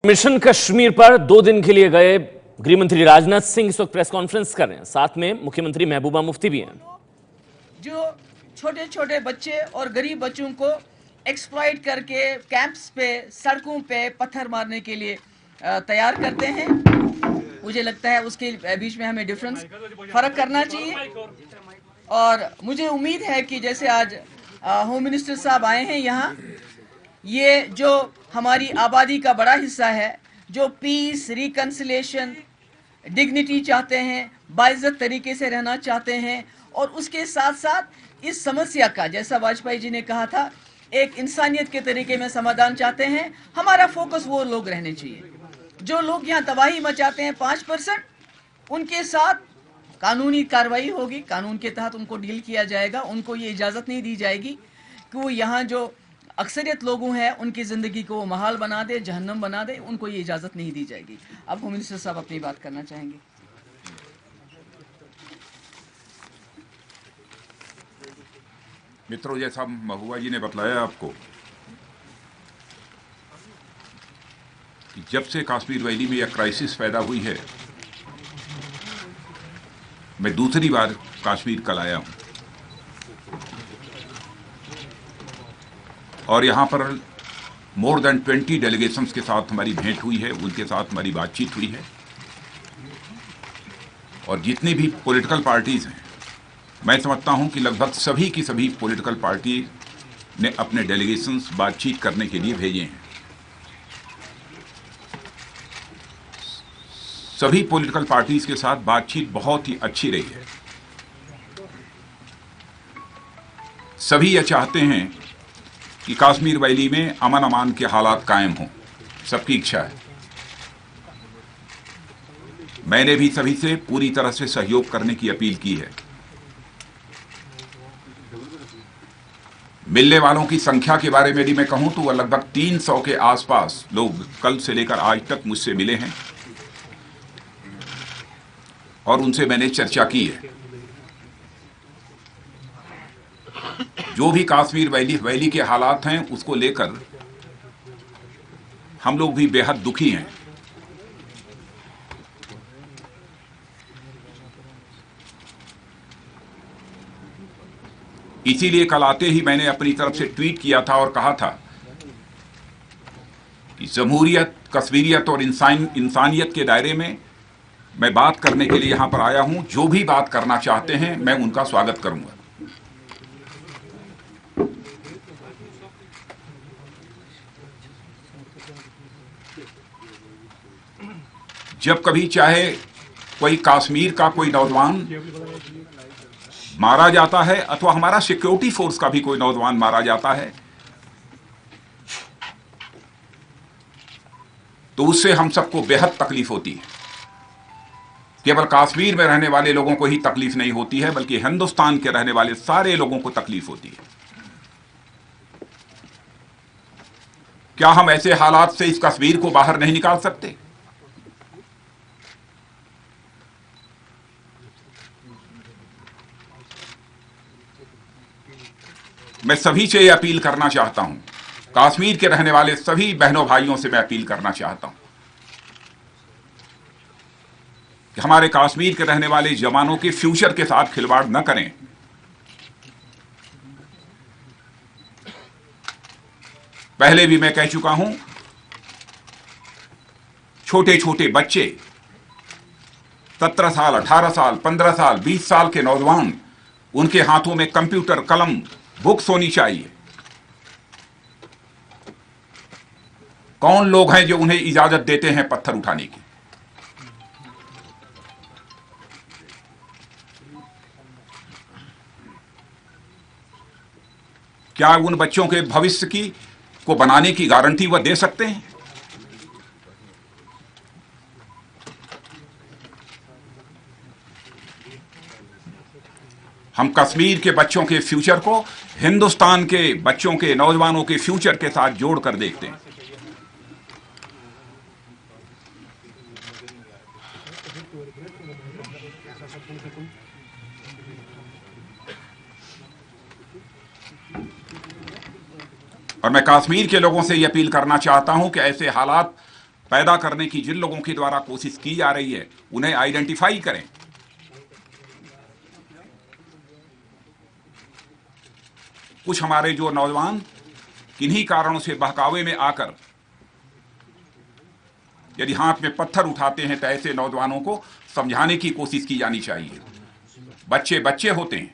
Mission Kashmir पर 2 दिन के लिए गए गृह मंत्री राजनाथ सिंह इस वक्त प्रेस कॉन्फ्रेंस कर रहे हैं। साथ में मुख्यमंत्री महबूबा मुफ्ती भी हैं। जो छोटे छोटे बच्चे और गरीब बच्चों को एक्सप्लॉइट करके कैंप्स पे, सड़कों पे पत्थर मारने के लिए तैयार करते हैं। मुझे लगता है उसके बीच में हमें फर्क करना चाहिए। और मुझे उम्मीद है कि जैसे आज होम मिनिस्टर साहब आए हैं यहाँ, ये जो हमारी आबादी का बड़ा हिस्सा है, जो पीस, रिकन्सिलेशन, डिग्निटी चाहते हैं, बाइज्जत तरीके से रहना चाहते हैं, और उसके साथ साथ इस समस्या का, जैसा वाजपेयी जी ने कहा था, एक इंसानियत के तरीके में समाधान चाहते हैं। हमारा फोकस वो लोग रहने चाहिए जो लोग यहाँ तबाही मचाते हैं। 5% उनके साथ कानूनी कार्रवाई होगी, कानून के तहत उनको डील किया जाएगा। उनको ये इजाज़त नहीं दी जाएगी कि वो यहाँ जो अक्सरियत लोगों हैं उनकी ज़िंदगी को महाल बना दे, जहन्नम बना दे। उनको ये इजाज़त नहीं दी जाएगी। अब होम मिनिस्टर साहब अपनी बात करना चाहेंगे। मित्रों, जैसा महबूबा जी ने बतलाया आपको कि जब से कश्मीर वैली में यह क्राइसिस पैदा हुई है, मैं दूसरी बार कश्मीर कल आया हूं और यहां पर मोर देन 20 डेलीगेशंस के साथ हमारी भेंट हुई है, उनके साथ हमारी बातचीत हुई है। और जितनी भी पॉलिटिकल पार्टीज हैं, मैं समझता हूं कि लगभग सभी की सभी पॉलिटिकल पार्टी ने अपने डेलीगेशंस बातचीत करने के लिए भेजे हैं। सभी पॉलिटिकल पार्टीज के साथ बातचीत बहुत ही अच्छी रही है। सभी यह चाहते हैं कि कश्मीर वैली में अमन अमान के हालात कायम हों, सबकी इच्छा है। मैंने भी सभी से पूरी तरह से सहयोग करने की अपील की है। मिलने वालों की संख्या के बारे में यदि मैं कहूं तो वह लगभग 300 के आसपास लोग कल से लेकर आज तक मुझसे मिले हैं और उनसे मैंने चर्चा की है। जो भी कश्मीर वैली के हालात हैं उसको लेकर हम लोग भी बेहद दुखी हैं। इसीलिए कल आते ही मैंने अपनी तरफ से ट्वीट किया था और कहा था कि जमहूरियत, कश्मीरियत और इंसानियत के दायरे में मैं बात करने के लिए यहां पर आया हूं। जो भी बात करना चाहते हैं मैं उनका स्वागत करूंगा। जब कभी चाहे कोई कश्मीर का कोई नौजवान मारा जाता है अथवा हमारा सिक्योरिटी फोर्स का भी कोई नौजवान मारा जाता है, तो उससे हम सबको बेहद तकलीफ होती है। केवल कश्मीर में रहने वाले लोगों को ही तकलीफ नहीं होती है, बल्कि हिंदुस्तान के रहने वाले सारे लोगों को तकलीफ होती है। क्या हम ऐसे हालात से इस कश्मीर को बाहर नहीं निकाल सकते? मैं सभी से यह अपील करना चाहता हूं, कश्मीर के रहने वाले सभी बहनों भाइयों से मैं अपील करना चाहता हूं कि हमारे कश्मीर के रहने वाले जवानों के फ्यूचर के साथ खिलवाड़ न करें। पहले भी मैं कह चुका हूं, छोटे छोटे बच्चे, 17 साल, 18 साल, 15 साल, 20 साल के नौजवान, उनके हाथों में कंप्यूटर, कलम, बुक्स होनी चाहिए। कौन लोग हैं जो उन्हें इजाजत देते हैं पत्थर उठाने की? क्या उन बच्चों के भविष्य की को बनाने की गारंटी वह दे सकते हैं? हम कश्मीर के बच्चों के फ्यूचर को हिंदुस्तान के बच्चों के, नौजवानों के फ्यूचर के साथ जोड़कर देखते हैं। और मैं कश्मीर के लोगों से यह अपील करना चाहता हूं कि ऐसे हालात पैदा करने की जिन लोगों के द्वारा कोशिश की जा रही है उन्हें आइडेंटिफाई करें। कुछ हमारे जो नौजवान किन्हीं कारणों से बहकावे में आकर यदि हाथ में पत्थर उठाते हैं तो ऐसे नौजवानों को समझाने की कोशिश की जानी चाहिए। बच्चे बच्चे होते हैं।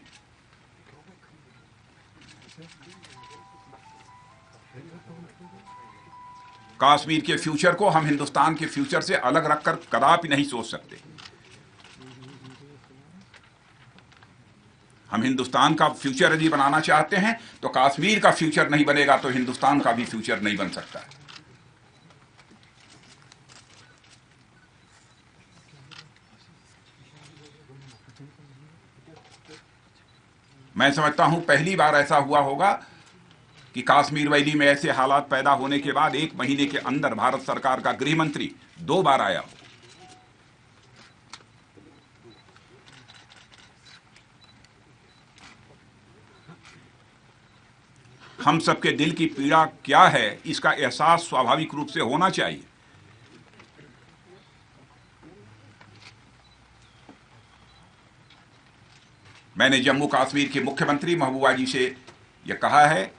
कश्मीर के फ्यूचर को हम हिंदुस्तान के फ्यूचर से अलग रखकर कदापि नहीं सोच सकते। हम हिंदुस्तान का फ्यूचर यदि बनाना चाहते हैं तो कश्मीर का फ्यूचर नहीं बनेगा तो हिंदुस्तान का भी फ्यूचर नहीं बन सकता है। मैं समझता हूं पहली बार ऐसा हुआ होगा कि कश्मीर वैली में ऐसे हालात पैदा होने के बाद 1 महीने के अंदर भारत सरकार का गृह मंत्री 2 बार आया हो। हम सबके दिल की पीड़ा क्या है इसका एहसास स्वाभाविक रूप से होना चाहिए। मैंने जम्मू कश्मीर के मुख्यमंत्री महबूबा जी से यह कहा है,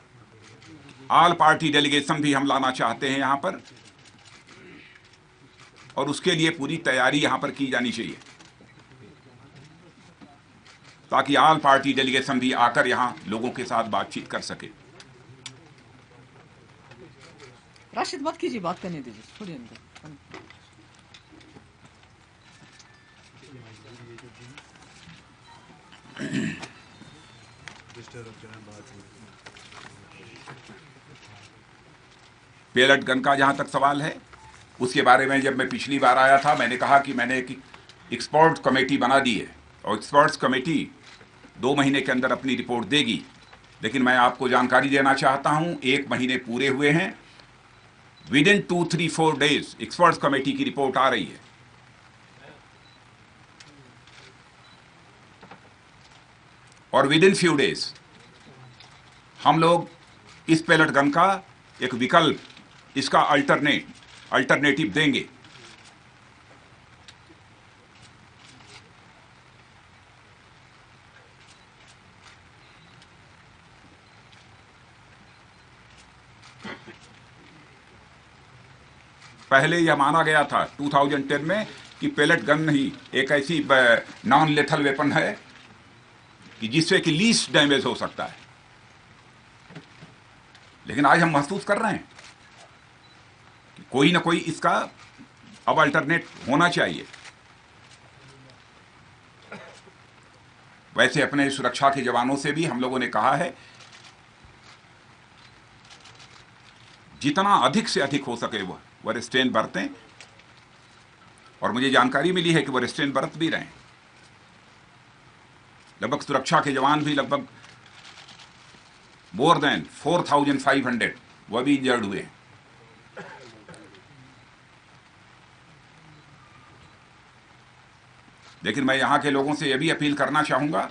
ऑल पार्टी डेलीगेशन भी हम लाना चाहते हैं यहां पर, और उसके लिए पूरी तैयारी यहां पर की जानी चाहिए ताकि ऑल पार्टी डेलीगेशन भी आकर यहां लोगों के साथ बातचीत कर सके। राशिद मत कीजिए, बात करने दीजिए, छोड़िए इनको। पेलट गन का जहां तक सवाल है उसके बारे में जब मैं पिछली बार आया था मैंने कहा कि मैंने एक एक्सपर्ट कमेटी बना दी है और एक्सपर्ट्स कमेटी 2 महीने के अंदर अपनी रिपोर्ट देगी। लेकिन मैं आपको जानकारी देना चाहता हूं 1 महीने पूरे हुए हैं, विदिन 2-3-4 डेज एक्सपर्ट्स कमेटी की रिपोर्ट आ रही है। और विदिन फ्यू डेज हम लोग इस पेलट गन का एक विकल्प, इसका अल्टरनेटिव देंगे। पहले यह माना गया था 2010 में कि पेलेट गन ही एक ऐसी नॉन लेथल वेपन है कि जिससे कि लीस्ट डैमेज हो सकता है, लेकिन आज हम महसूस कर रहे हैं कि कोई ना कोई इसका अब अल्टरनेट होना चाहिए। वैसे अपने सुरक्षा के जवानों से भी हम लोगों ने कहा है जितना अधिक से अधिक हो सके वह रेस्ट्रेन बरतें, और मुझे जानकारी मिली है कि वह रेस्ट्रेन बरत भी रहे हैं। लगभग सुरक्षा के जवान भी लगभग मोर देन 4,500 वह भी इंजर्ड हुए हैं। लेकिन मैं यहां के लोगों से यह भी अपील करना चाहूंगा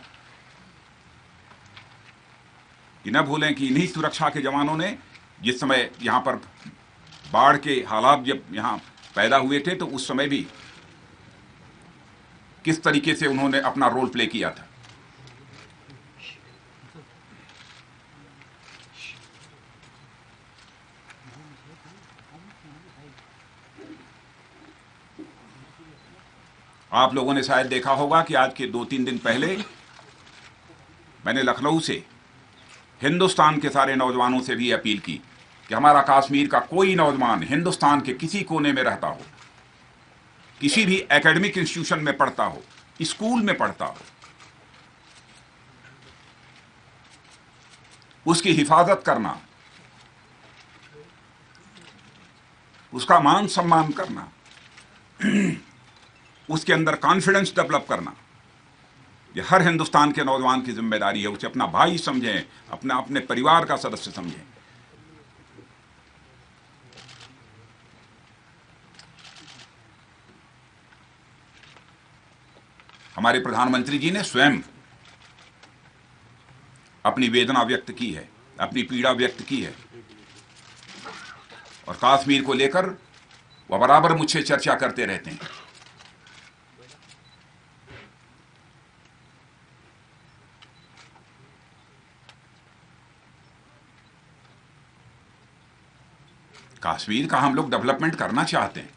कि न भूलें कि इन्हीं सुरक्षा के जवानों ने जिस समय यहां पर बाढ़ के हालात जब यहां पैदा हुए थे तो उस समय भी किस तरीके से उन्होंने अपना रोल प्ले किया था। आप लोगों ने शायद देखा होगा कि आज के 2-3 दिन पहले मैंने लखनऊ से हिंदुस्तान के सारे नौजवानों से भी अपील की कि हमारा कश्मीर का कोई नौजवान हिंदुस्तान के किसी कोने में रहता हो, किसी भी एकेडमिक इंस्टीट्यूशन में पढ़ता हो, स्कूल में पढ़ता हो, उसकी हिफाजत करना, उसका मान सम्मान करना, उसके अंदर कॉन्फिडेंस डेवलप करना, ये हर हिंदुस्तान के नौजवान की जिम्मेदारी है। उसे अपना भाई समझें, अपने परिवार का सदस्य समझें। हमारे प्रधानमंत्री जी ने स्वयं अपनी वेदना व्यक्त की है, अपनी पीड़ा व्यक्त की है, और कश्मीर को लेकर वह बराबर मुझसे चर्चा करते रहते हैं। कश्मीर का हम लोग डेवलपमेंट करना चाहते हैं।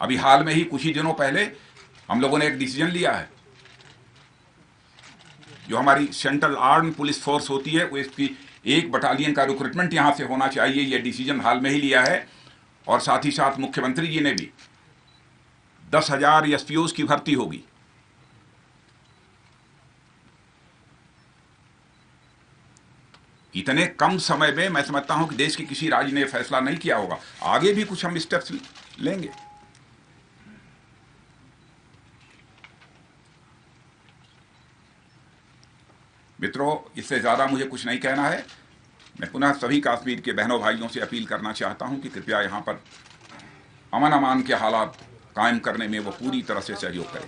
अभी हाल में ही कुछ ही दिनों पहले हम लोगों ने एक डिसीजन लिया है, जो हमारी सेंट्रल आर्म पुलिस फोर्स होती है, वो इसकी 1 बटालियन का रिक्रूटमेंट यहां से होना चाहिए। यह डिसीजन हाल में ही लिया है। और साथ ही साथ मुख्यमंत्री जी ने भी 10,000 एसपीओज की भर्ती होगी। इतने कम समय में मैं समझता हूं कि देश के किसी राज्य ने फैसला नहीं किया होगा। आगे भी कुछ हम स्टेप्स लेंगे। मित्रों, इससे ज्यादा मुझे कुछ नहीं कहना है। मैं पुनः सभी कश्मीर के बहनों भाइयों से अपील करना चाहता हूं कि कृपया यहां पर अमन अमान के हालात कायम करने में वो पूरी तरह से सहयोग करें।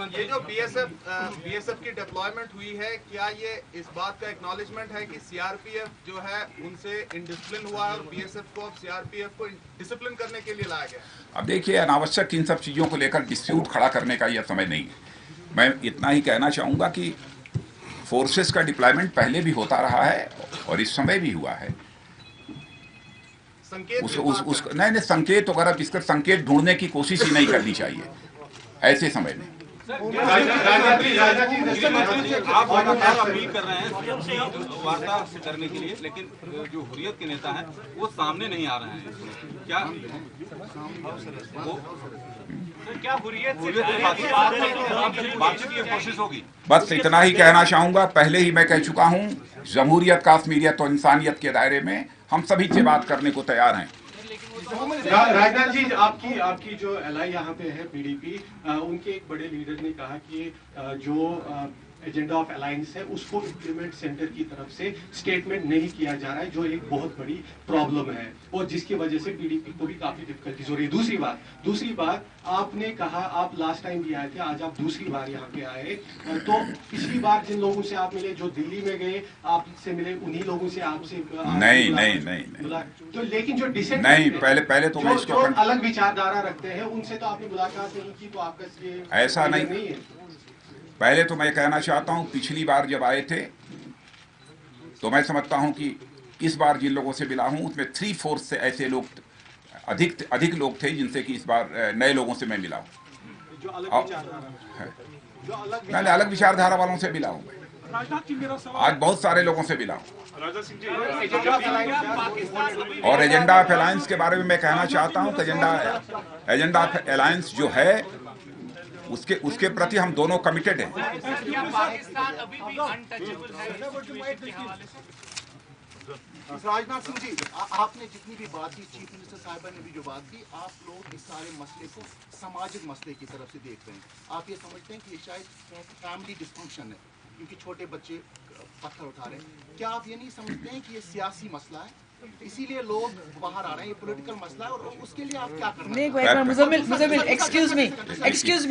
ये जो बीएसएफ की डिप्लॉयमेंट हुई है, क्या ये इस बात का एक्नॉलेजमेंट है कि सीआरपीएफ जो है उनसे इनडिसिप्लिन हुआ है और बीएसएफ को अब सीआरपीएफ को डिसिप्लिन करने के लिए लाया गया? अब देखिए, अनावश्यक इन सब चीज़ों को लेकर डिस्प्यूट खड़ा करने का यह समय नहीं है। मैं इतना ही कहना चाहूँगा कि फोर्सेस का डिप्लॉयमेंट पहले भी होता रहा है और इस समय भी हुआ है। नहीं, संकेत वगैरह इसका संकेत ढूंढने की कोशिश ही नहीं करनी चाहिए ऐसे समय में। आप लगातार अपील कर रहे हैं वार्ता करने के लिए, लेकिन जो हुर्रियत के नेता हैं वो सामने नहीं आ रहे हैं। क्या हुर्रियत से बातचीत की कोशिश होगी? बस इतना ही कहना चाहूंगा। पहले ही मैं कह चुका हूं, जमहूरियत, कश्मीरियत और इंसानियत के दायरे में हम सभी से बात करने को तैयार हैं। राजनाथ जी, आपकी जो एलआई यहाँ पे है, पीडीपी, उनके एक बड़े लीडर ने कहा कि जो एजेंडा ऑफ अलायंस है उसको इम्प्लीमेंट सेंटर की तरफ से स्टेटमेंट नहीं किया जा रहा है, जो एक बहुत बड़ी प्रॉब्लम है और जिसकी वजह से पीडीपी को भी काफी डिफिकल्टीज हो रही है। दूसरी बात आपने कहा, आप लास्ट टाइम भी आए थे, आज आप दूसरी बार यहाँ पे आए, तो पिछली बार जिन लोगों से आप मिले, जो दिल्ली में गए आपसे मिले, उन्हीं लोगों से आपसे नहीं। तो लेकिन जो डिसेंट नहीं, पहले तो मैं इसको अलग विचारधारा रखते हैं उनसे तो आपने मुलाकात नहीं की, तो आपका ऐसा नहीं है। पहले तो मैं कहना चाहता हूं, पिछली बार जब आए थे तो मैं समझता हूं कि इस बार जिन लोगों से मिला हूं उसमें 3/4 से ऐसे लोग, अधिक लोग थे जिनसे कि इस बार नए लोगों से मैं मिला हूं। मैंने अलग विचारधारा वालों से मिला हूं। आज बहुत सारे लोगों से मिला हूं। और एजेंडा ऑफ अलायंस के बारे में मैं कहना चाहता हूं कि एजेंडा ऑफ अलायंस जो है उसके प्रति हम दोनों कमिटेड हैं। राजनाथ सिंह जी, आपने जितनी भी बात की, चीफ मिनिस्टर साहिबा ने भी जो बात की, आप लोग इस सारे मसले को सामाजिक मसले की तरफ से देख रहे हैं। आप ये समझते हैं कि ये शायद फैमिली डिस्फंक्शन है क्योंकि छोटे बच्चे पत्थर उठा रहे हैं? क्या आप ये नहीं समझते हैं कि ये सियासी मसला है, इसीलिए लोग बाहर आ रहे हैं, ये पॉलिटिकल मसला है और उसके लिए आप क्या कर रहे हैं? मुजम्मिल, एक्सक्यूज मी,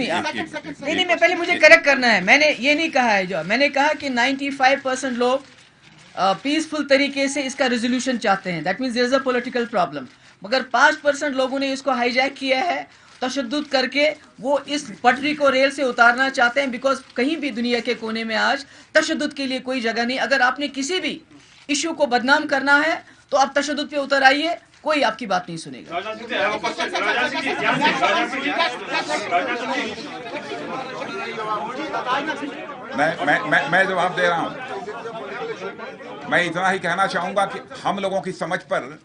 नहीं, मैं पहले मुझे करेक्ट करना है। मैंने ये नहीं कहा है, जो मैंने कहा कि 95% लोग पीसफुल तरीके से इसका रेजोल्यूशन चाहते हैं। That means there is a political problem. मगर 5% लोगों ने इसको हाईजैक किया है, तशद्दुद करके वो इस पटरी को रेल से उतारना चाहते हैं। बिकॉज कहीं भी दुनिया के कोने में आज तशद्दुद के लिए कोई जगह नहीं। अगर आपने किसी भी इशू को बदनाम करना है तो आप तशद्दुद पे उतर आइए, कोई आपकी बात नहीं सुनेगा। मैं जवाब दे रहा हूं। मैं इतना ही कहना चाहूंगा कि हम लोगों की समझ पर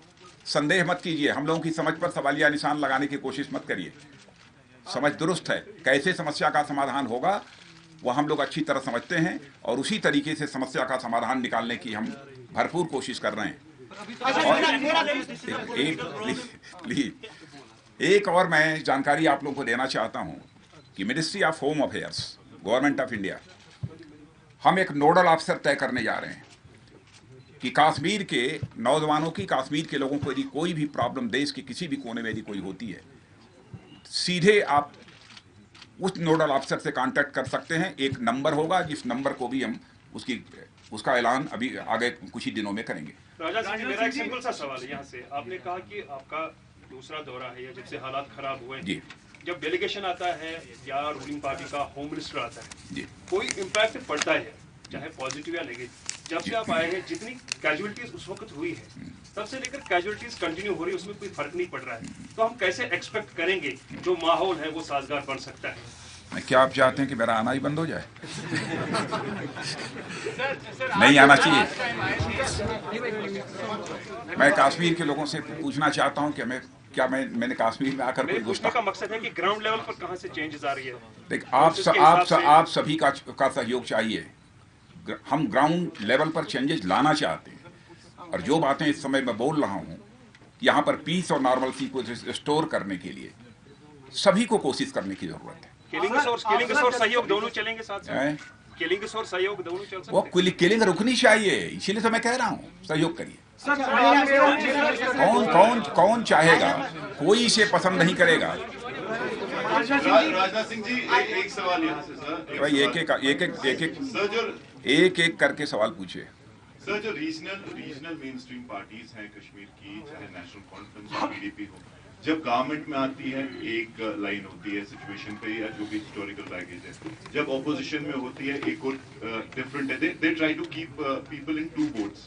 संदेह मत कीजिए, हम लोगों की समझ पर सवालिया निशान लगाने की कोशिश मत करिए। समझ दुरुस्त है। कैसे समस्या का समाधान होगा वो हम लोग अच्छी तरह समझते हैं और उसी तरीके से समस्या का समाधान निकालने की हम भरपूर कोशिश कर रहे हैं। एक और मैं जानकारी आप लोगों को देना चाहता हूं कि ministry of home affairs, government of India, हम एक नोडल अफसर तय करने जा रहे हैं कि कश्मीर के नौजवानों की, कश्मीर के लोगों को यदि कोई भी प्रॉब्लम देश के किसी भी कोने में यदि कोई होती है, सीधे आप उस नोडल अफसर से कांटेक्ट कर सकते हैं। एक नंबर होगा जिस नंबर को भी हम उसका ऐलान अभी आगे कुछ ही दिनों में करेंगे। राजा सिंह जी, मेरा एक सिंपल सा सवाल है यहाँ से। आपने कहा कि आपका दूसरा दौरा है या जब से हालात खराब हुए जी, जब डेलीगेशन आता है या रूलिंग पार्टी का होम मिनिस्टर आता है जी, कोई इम्पैक्ट पड़ता है, चाहे पॉजिटिव या नेगेटिव। जब से आप आए हैं जितनी कैजुअलिटीज उस वक्त हुई है तब से लेकर कैजुअलिटीज कंटिन्यू हो रही है, उसमें कोई फर्क नहीं पड़ रहा है। तो हम कैसे एक्सपेक्ट करेंगे जो माहौल है वो साजगार बन सकता है? क्या आप चाहते हैं कि मेरा आना ही बंद हो जाए? नहीं आना चाहिए। मैं कश्मीर के लोगों से पूछना चाहता हूं कि मैंने कश्मीर में आकर मेरे कोई पूछने का मकसद है कि ग्राउंड लेवल पर कहां से चेंजेस आ रही है। देख, और जिसके हिसाब से- आप सभी का सहयोग चाहिए। हम ग्राउंड लेवल पर चेंजेस लाना चाहते हैं, और जो बातें इस समय मैं बोल रहा हूं यहाँ पर पीस और नॉर्मलसी को रिस्टोर करने के लिए सभी को कोशिश करने की जरूरत है। किलिंग और सहयोग दोनों चलेंगे साथ साथ। किलिंग और सहयोग दोनों चल सकते वो हैं। किलिंग रुकनी चाहिए, इसीलिए तो मैं कह रहा हूँ सहयोग करिए। कौन चाहेगा? कोई इसे पसंद नहीं करेगा। राजनाथ सिंह जी, एक सवाल यहाँ से सर। भाई एक एक करके सवाल पूछिए। सर, जो रीजनल मेन स्ट्रीम पार्टीज हैं कश्मीर की, चाहे नेशनल कॉन्फ्रेंस हो, पीडीपी हो, जब गवर्नमेंट में आती है एक लाइन होती है सिचुएशन पे या जो भी हिस्टोरिकल बैगेज है, जब ऑपोजिशन में होती है एक और डिफरेंट है। They try to keep people in two boats.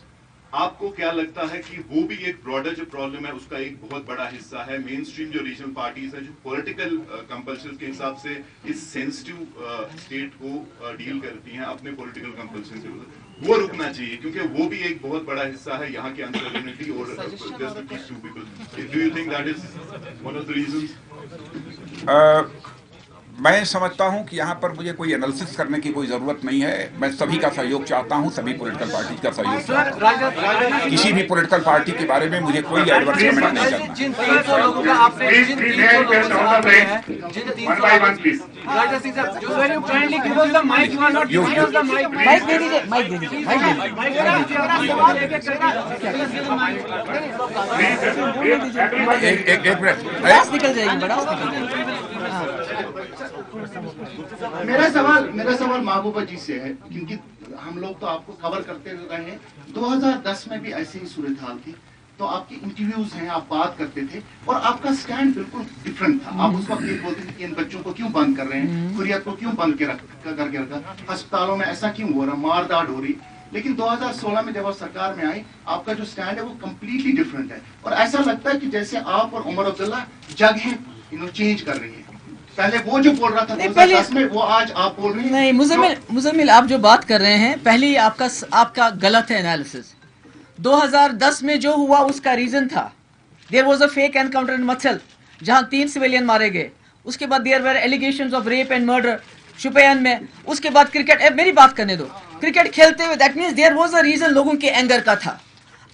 आपको क्या लगता है कि वो भी एक ब्रॉडर जो प्रॉब्लम है उसका एक बहुत बड़ा हिस्सा है? मेन स्ट्रीम जो रीजनल पार्टीज है जो पॉलिटिकल कंपल्शन के हिसाब से इस सेंसिटिव स्टेट को डील करती हैं अपने पॉलिटिकल कंपल्शन से, वो रुकना चाहिए, क्योंकि वो भी एक बहुत बड़ा हिस्सा है यहाँ की अनसर्टेनिटी और do you think that is one of the reasons? मैं समझता हूं कि यहाँ पर मुझे कोई एनालिसिस करने की कोई जरूरत नहीं है। मैं सभी का सहयोग चाहता हूं, सभी पॉलिटिकल पार्टी का सहयोग चाहता हूं। किसी भी पॉलिटिकल पार्टी के बारे में मुझे कोई एडवर्स कमेंट नहीं करना। जिन 300 लोगों का आपने जिन 300 लोगों का है, जिन 300 राजा सिंह साहब, जो very kindly give us the mike, you are not giving us the mike. Mike दे दीजिए, माइक दे दीजिए, माइक दे दीजिए। एक मिनट, बड़ास निकल जाएगी, बड़ास निकल जाएगी। मेरा सवाल महबूबा जी से है, क्योंकि हम लोग तो आपको कवर करते रहे हैं। 2010 में भी ऐसी ही सूरत हाल थी, तो आपकी इंटरव्यूज हैं, आप बात करते थे और आपका स्टैंड बिल्कुल डिफरेंट था। आप उस वक्त ये बोलते थे कि इन बच्चों को क्यों बंद कर रहे हैं, हुर्रियत को क्यों बंद करके रखा, अस्पतालों में ऐसा क्यों हो रहा, मारदाड़ हो रही। लेकिन 2016 में जब आप सरकार में आई, आपका जो स्टैंड है वो कम्प्लीटली डिफरेंट है, और ऐसा लगता है कि जैसे आप और उमर अब्दुल्ला जगह चेंज कर रही है। पहले वो जो बोल रहा था 2010 में, वो आज आप बोल रहे हैं। नहीं, मुजम्मिल आप जो बात कर रहे हैं, पहले आपका गलत है एनालिसिस। 2010 में जो हुआ उसका रीजन था, there was a fake encounter in Machil जहां 3 सिविलियन मारे गए। उसके बाद there were allegations of rape and murder Shopian में। उसके बाद क्रिकेट, मेरी बात करने दो, क्रिकेट खेलते हुए, that means there was a reason लोगों के एंगर का था।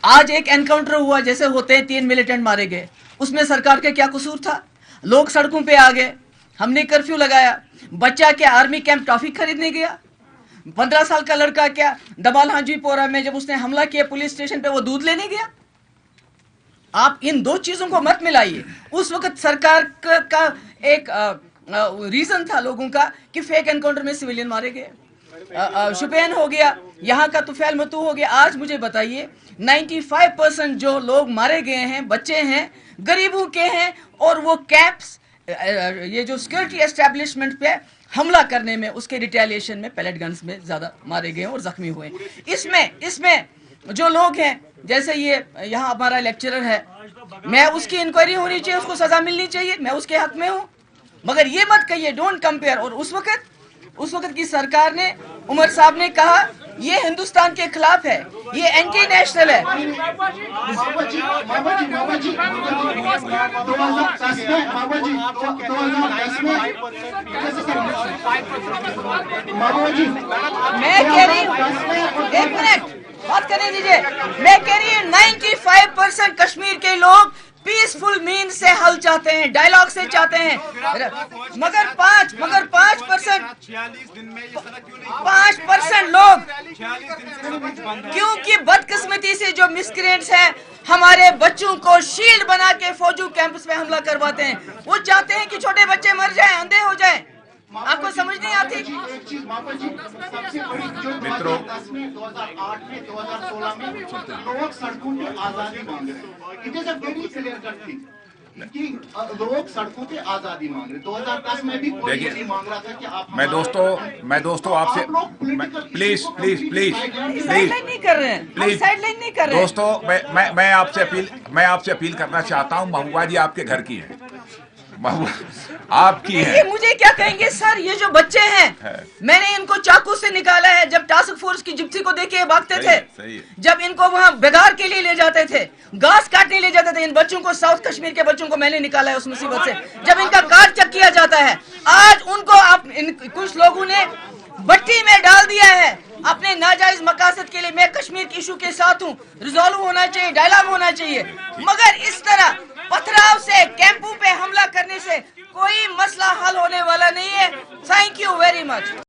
आज एक एनकाउंटर हुआ, जैसे होते हैं 3 मिलिटेंट मारे गए, उसमें सरकार का क्या कसूर था? लोग सड़कों पे आ गए, हमने कर्फ्यू लगाया। बच्चा क्या आर्मी कैंप टॉफी खरीदने गया? 15 साल का लड़का क्या दबाल हाजीपोरा में जब उसने हमला किया पुलिस स्टेशन पे, वो दूध लेने गया? आप इन दो चीजों को मत मिलाइए। उस वक्त सरकार का एक रीजन था लोगों का कि फेक एनकाउंटर में सिविलियन मारे गए। शुपियान हो गया, यहाँ का तुफैल मतू हो गया। आज मुझे बताइए 95% जो लोग मारे गए हैं बच्चे हैं, गरीबों के हैं, और वो कैंप्स, ये जो सिक्योरिटी एस्टेब्लिशमेंट पे हमला करने में, उसके रिटेलिएशन में पैलेट गन्स में ज्यादा मारे गए और जख्मी हुए। इसमें जो लोग हैं, जैसे ये यहाँ हमारा लेक्चरर है, मैं उसकी इंक्वायरी होनी चाहिए, उसको सजा मिलनी चाहिए, मैं उसके हक में हूँ। मगर ये मत कहिए डोंट कंपेयर। और उस वक्त की सरकार ने, उमर साहब ने कहा ये हिंदुस्तान के खिलाफ है, ये एंटी नेशनल है। मैं कह रही हूँ, एक मिनट बात करने दीजिए। मैं कह रही हूँ 95% कश्मीर के लोग पीसफुल मीन से हल चाहते हैं, डायलॉग से चाहते हैं, मगर 5% लोग, क्योंकि बदकिस्मती से जो मिसक्रिएंट्स हैं हमारे बच्चों को शील्ड बना के फौजी कैंपस में हमला करवाते हैं। वो चाहते हैं कि छोटे बच्चे मर जाएं, अंधे हो जाएं। आपको समझ नहीं आती? एक चीज मापा जी, सबसे बड़ी जो मित्रों, 2010 में, 2008 में, 2016 में लोग सड़कों पे आजादी मांग रहे हैं। It is a very clear cut thing कि लोग सड़कों पे आजादी मांग रहे हैं। 2010 में भी कोई ये नहीं मांग रहा था कि आप मैं दोस्तों आपसे प्लीज साइडलाइन नहीं कर रहे हैं, साइडलाइन नहीं कर रहे हैं। दोस्तों मैं आपसे अपील करना चाहता हूं। महबूबा जी आपके घर की है, महबूबा आपकी ये है। मुझे क्या कहेंगे सर, ये जो बच्चे हैं, मैंने इनको चाकू से निकाला है जब टास्क फोर्स की जिप्सी को देखे भागते थे, जब इनको वहां बेगार के लिए ले जाते थे, घास काटने ले जाते थे। इन बच्चों को, साउथ कश्मीर के बच्चों को मैंने निकाला है उस मुसीबत से, जब इनका कार्ड चेक किया जाता है। आज उनको कुछ लोगों ने भट्टी में डाल दिया है अपने नाजायज मकासद के लिए। मैं कश्मीर के इशू के साथ हूँ, रिजॉल्व होना चाहिए, डायलॉग होना चाहिए, मगर इस तरह पथराव से, कैंपों पे हमला करने से कोई मसला हल होने वाला नहीं है। Thank you very much.